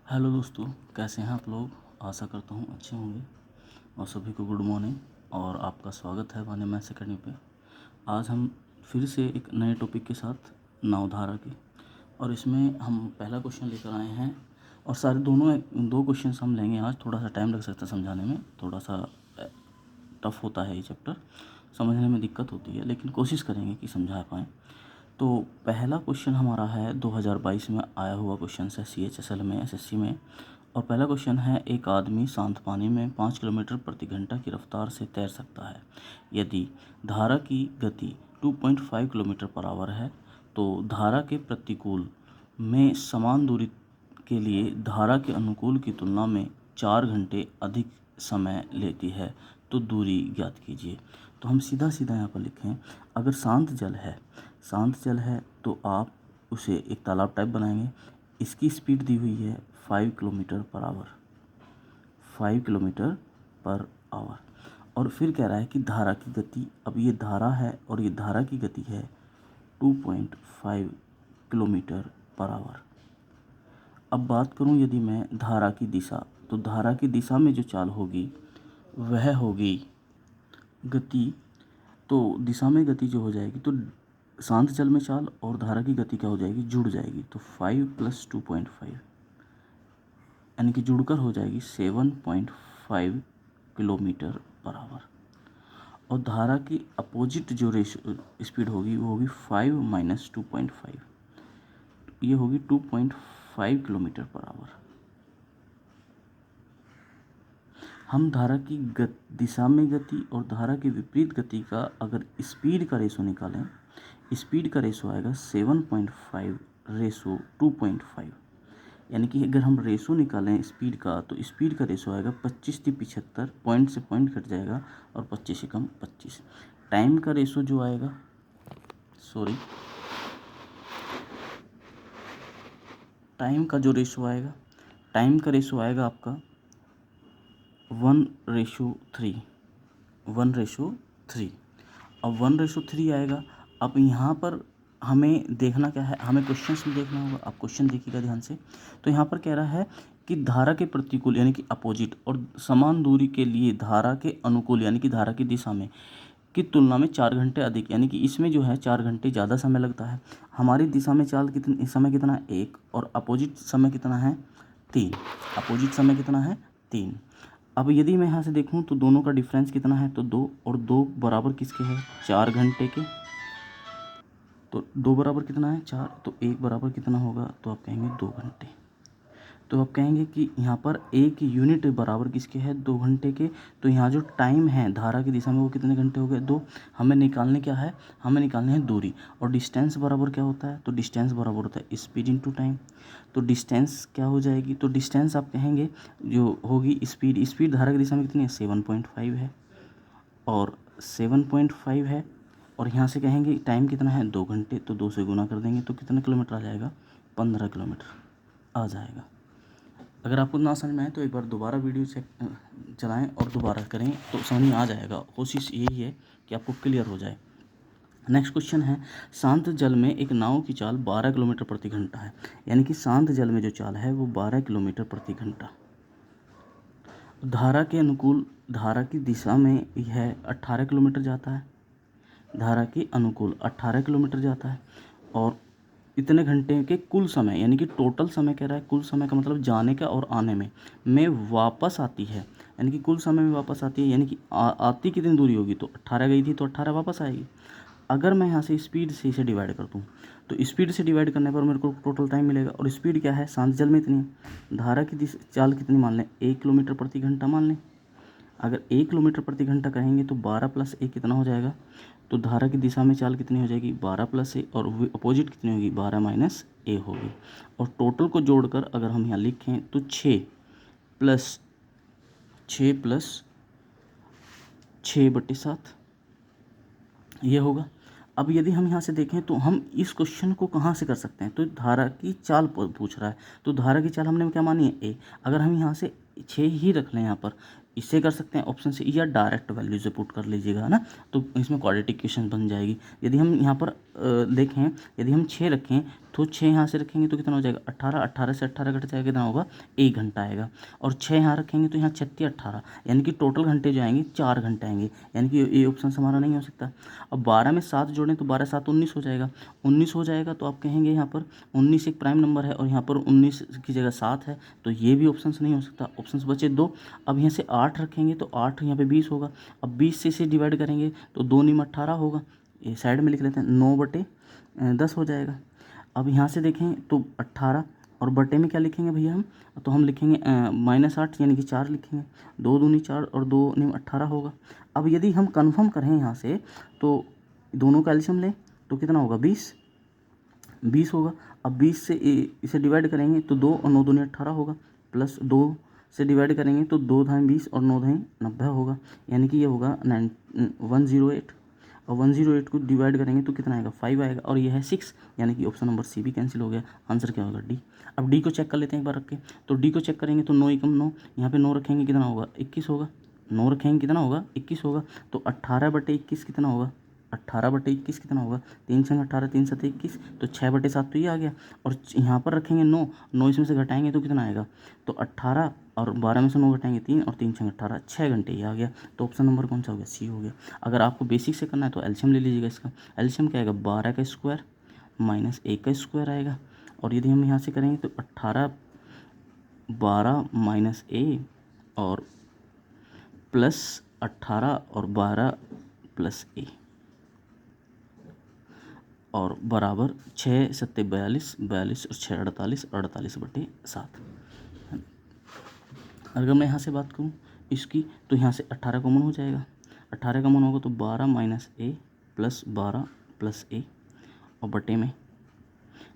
Hello दोस्तों, कैसे हैं आप लोग। आशा करता हूँ अच्छे होंगे और सभी को गुड मॉर्निंग और आपका स्वागत है वाणी मैथ्स अकेडमी पे। आज हम फिर से एक नए टॉपिक के साथ नवधारा की, और इसमें हम पहला क्वेश्चन लेकर आए हैं और सारे दो क्वेश्चन हम लेंगे आज। थोड़ा सा टाइम लग सकता है समझाने में, थोड़ा सा टफ होता है ये चैप्टर, समझने में दिक्कत होती है, लेकिन कोशिश करेंगे कि समझा पाएँ। तो पहला क्वेश्चन हमारा है 2022 में आया हुआ क्वेश्चन है CHSL में, SSC में। और पहला क्वेश्चन है, एक आदमी शांत पानी में 5 किलोमीटर प्रति घंटा की रफ्तार से तैर सकता है। यदि धारा की गति 2.5 किलोमीटर पर आवर है तो धारा के प्रतिकूल में समान दूरी के लिए धारा के अनुकूल की तुलना में 4 घंटे अधिक समय लेती है, तो दूरी ज्ञात कीजिए। तो हम सीधा सीधा यहाँ पर लिखें, अगर शांत जल है तो आप उसे एक तालाब टाइप बनाएंगे। इसकी स्पीड दी हुई है 5 kilometre per hour, 5 kilometre per hour. और फिर कह रहा है कि धारा की गति, अब ये धारा है और ये धारा की गति है 2.5 किलोमीटर पर आवर। अब बात करूं यदि मैं धारा की दिशा, तो धारा की दिशा में जो चाल होगी वह होगी गति। तो दिशा में गति जो हो जाएगी, तो शांत जल में चाल और धारा की गति क्या हो जाएगी, जुड़ जाएगी। तो 5 + 2.5 यानी कि जुड़कर हो जाएगी 7.5 किलोमीटर पर आवर। और धारा की अपोजिट जो स्पीड होगी वो होगी 5 - 2.5, ये होगी 2.5 किलोमीटर पर आवर। हम धारा की दिशा में गति और धारा की विपरीत गति का अगर स्पीड का रेशो निकालें, स्पीड का रेशो आएगा 7.5 रेशो 2.5। यानी कि अगर हम रेशो निकालें स्पीड का, तो स्पीड का रेशो आएगा 25-75, पॉइंट से पॉइंट कट जाएगा और 25 से कम 25। टाइम का रेशो जो आएगा, टाइम का रेशो आएगा आपका 1:3, 1:3। अब 1:3 आएगा। अब यहाँ पर हमें देखना क्या है, हमें क्वेश्चंस में देखना होगा। आप क्वेश्चन देखिएगा ध्यान से। तो यहाँ पर कह रहा है कि धारा के प्रतिकूल यानी कि अपोजिट और समान दूरी के लिए धारा के अनुकूल यानी कि धारा की दिशा में की तुलना में 4 घंटे अधिक, यानी कि इसमें जो है 4 घंटे ज़्यादा समय लगता है। हमारी दिशा में चाल कितनी समय कितना है 1, और अपोजिट समय कितना है 3। अपोजिट समय कितना है 3। अब यदि मैं यहाँ से देखूँ तो दोनों का डिफरेंस कितना है, तो 2, और 2 बराबर किसके है 4 घंटे के। तो 2 बराबर कितना है 4, तो 1 बराबर कितना होगा, तो आप कहेंगे 2 घंटे। तो आप कहेंगे कि यहाँ पर 1 यूनिट बराबर किसके है 2 घंटे के। तो यहाँ जो टाइम है धारा की दिशा में वो कितने घंटे हो गए 2। हमें निकालने क्या है, हमें निकालने है दूरी। और डिस्टेंस बराबर क्या होता है, तो डिस्टेंस बराबर होता है स्पीड इनटू टाइम। तो डिस्टेंस क्या हो जाएगी, तो डिस्टेंस आप कहेंगे जो होगी स्पीड धारा की दिशा में कितनी है 7.5 है, और 7.5 है। और यहाँ से कहेंगे टाइम कितना है 2 घंटे, तो 2 से गुना कर देंगे तो कितना किलोमीटर आ जाएगा 15 किलोमीटर आ जाएगा। अगर आपको ना समझ में आए तो एक बार दोबारा वीडियो चलाएं और दोबारा करें तो समझ में आ जाएगा। कोशिश यही है कि आपको क्लियर हो जाए। नेक्स्ट क्वेश्चन है, शांत जल में एक नाव की चाल 12 किलोमीटर प्रति घंटा है। यानी कि शांत जल में जो चाल है वो 12 किलोमीटर प्रति घंटा। धारा के अनुकूल धारा की दिशा में यह 18 किलोमीटर जाता है, धारा के अनुकूल 18 किलोमीटर जाता है। और इतने घंटे के कुल समय यानी कि टोटल समय कह रहा है, कुल समय का मतलब जाने का और आने में वापस आती है, यानी कि कुल समय में वापस आती है। यानी कि आती कितनी दूरी होगी, तो 18 गई थी तो 18 वापस आएगी। अगर मैं यहाँ से स्पीड से इसे डिवाइड कर दूँ, तो स्पीड से डिवाइड करने पर मेरे को टोटल टाइम मिलेगा। और स्पीड क्या है शांत जल में इतनी है, धारा की चाल कितनी मान लें 1 किलोमीटर प्रति घंटा मान लें। अगर 1 किलोमीटर प्रति घंटा कहेंगे तो 12 + 1 कितना हो जाएगा, तो धारा की दिशा में चाल कितनी हो जाएगी 12 + a, और अपोजिट कितनी होगी 12 - a होगी। और टोटल को जोड़कर अगर हम यहाँ लिखें तो 6 + 6/7 ये होगा। अब यदि हम यहाँ से देखें तो हम इस क्वेश्चन को कहाँ से कर सकते हैं, तो धारा की चाल पूछ रहा है, तो धारा की चाल हमने क्या मानी है a। अगर हम यहाँ से 6 ही रख लें यहाँ पर, इससे कर सकते हैं ऑप्शन से, या डायरेक्ट वैल्यू से पुट कर लीजिएगा, है ना। तो इसमें क्वाड्रेटिक इक्वेशन बन जाएगी। यदि हम यहाँ पर देखें, यदि हम 6 रखें तो 6 यहाँ से रखेंगे तो कितना हो जाएगा 18, 18 से 18 घट जाएगा, कितना होगा 1 घंटा आएगा। और 6 यहाँ रखेंगे तो यहाँ 36 18, यानी कि टोटल घंटे जो आएंगे 4 घंटे आएंगे, यानी कि ये ऑप्शन हमारा नहीं हो सकता। अब 12 में 7 जोड़ें तो 12 7 19 हो जाएगा, 19 हो जाएगा। तो आप कहेंगे यहाँ पर 19 एक प्राइम नंबर है और यहाँ पर 19 की जगह 7 है, तो ये भी ऑप्शन नहीं हो सकता। ऑप्शन बचे 2। अब यहाँ से 8 रखेंगे तो 8 यहाँ पे 20 होगा। अब 20 से इसे डिवाइड करेंगे तो 2 निम 18 होगा, ये साइड में लिख लेते हैं, 9/10 हो जाएगा। अब यहाँ से देखें तो 18 और बटे में क्या लिखेंगे भैया हम, तो हम लिखेंगे -8 यानी कि 4 लिखेंगे, 2 दूनी 4 और 2 निम 18 होगा। अब यदि हम कन्फर्म करें यहाँ से तो दोनों का एलसीएम लें तो कितना होगा 20 होगा। अब 20 से इसे डिवाइड करेंगे तो 2 और 9 दूनी 18 होगा, प्लस 2 से डिवाइड करेंगे तो 2 धाई 20 और 9 धाई 90 होगा, यानी कि ये होगा 108। और 108 को डिवाइड करेंगे तो कितना आएगा 5 आएगा, और ये है 6, यानी कि ऑप्शन नंबर सी भी कैंसिल हो गया। आंसर क्या होगा डी। अब डी को चेक कर लेते हैं एक बार रख के, तो डी को चेक करेंगे तो 9 एकम 9, यहाँ पे 9 रखेंगे कितना होगा 21 होगा, 9 रखेंगे कितना होगा 21 होगा। तो 18/21 कितना होगा, 18/21 कितना होगा, 3 छंग 18, 3 7 21, तो 6/7 तो ये आ गया। और यहाँ पर रखेंगे 9 इसमें से घटाएंगे तो कितना आएगा, तो 18 और 12 में से 9 घटाएंगे 3 और 3 छंग 18, 6 घंटे ये आ गया। तो ऑप्शन नंबर कौन सा हो गया, सी हो गया। अगर आपको बेसिक से करना है तो एलसीएम ले लीजिएगा इसका। एलसीएम क्या आएगा 12 का स्क्वायर माइनस 1 का स्क्वायर आएगा। और यदि हम यहाँ से करेंगे तो 18 12 माइनस ए और प्लस 18 और 12 प्लस ए और बराबर 6 7 42, 42 और 6 48, 48/7। अगर मैं यहाँ से बात करूँ इसकी तो यहाँ से 18 कॉमन हो जाएगा, 18 कॉमन होगा तो 12 माइनस ए प्लस 12 प्लस ए, और बटे में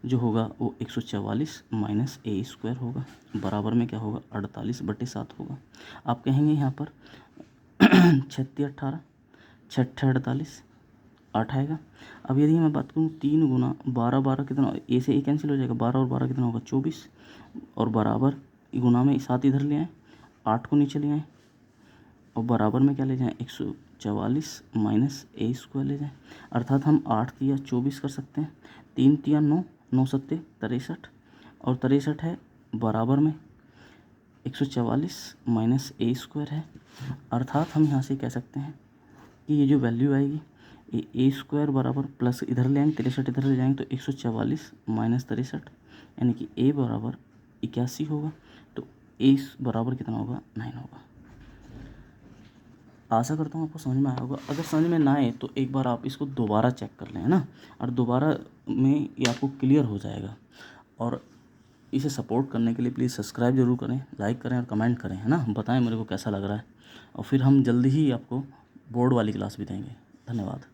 जो होगा वो 144 माइनस ए स्क्वायर होगा, बराबर में क्या होगा 48/7 होगा। आप कहेंगे यहाँ पर 36 18, 6 48, 8 आएगा। अब यदि मैं बात करूँ 3 गुना 12 12 कितना, ए से ए कैंसिल हो जाएगा, 12 और 12 कितना होगा 24, और बराबर गुना में 7 इधर ले आए, 8 को नीचे ले आए, और बराबर में क्या ले जाएं 144 माइनस ए स्क्वायर ले जाएं। अर्थात हम 8 तिया 24 कर सकते हैं, 3 तिया 9, 9 सत्ते 63, और 63 है बराबर में 144 माइनस ए स्क्वायर है। अर्थात हम यहाँ से कह सकते हैं कि ये जो वैल्यू आएगी ये ए स्क्वायर बराबर प्लस इधर ले आएंगे 63 इधर ले जाएंगे तो 144 माइनस 63, यानी कि ए बराबर 81 होगा। तो ए बराबर कितना होगा 9 होगा। आशा करता हूँ आपको समझ में आया होगा। अगर समझ में ना आए तो एक बार आप इसको दोबारा चेक कर लें, है ना, और दोबारा में ये आपको क्लियर हो जाएगा। और इसे सपोर्ट करने के लिए प्लीज़ सब्सक्राइब जरूर करें, लाइक करें और कमेंट करें, है ना, बताएं मेरे को कैसा लग रहा है। और फिर हम जल्दी ही आपको बोर्ड वाली क्लास भी देंगे। धन्यवाद।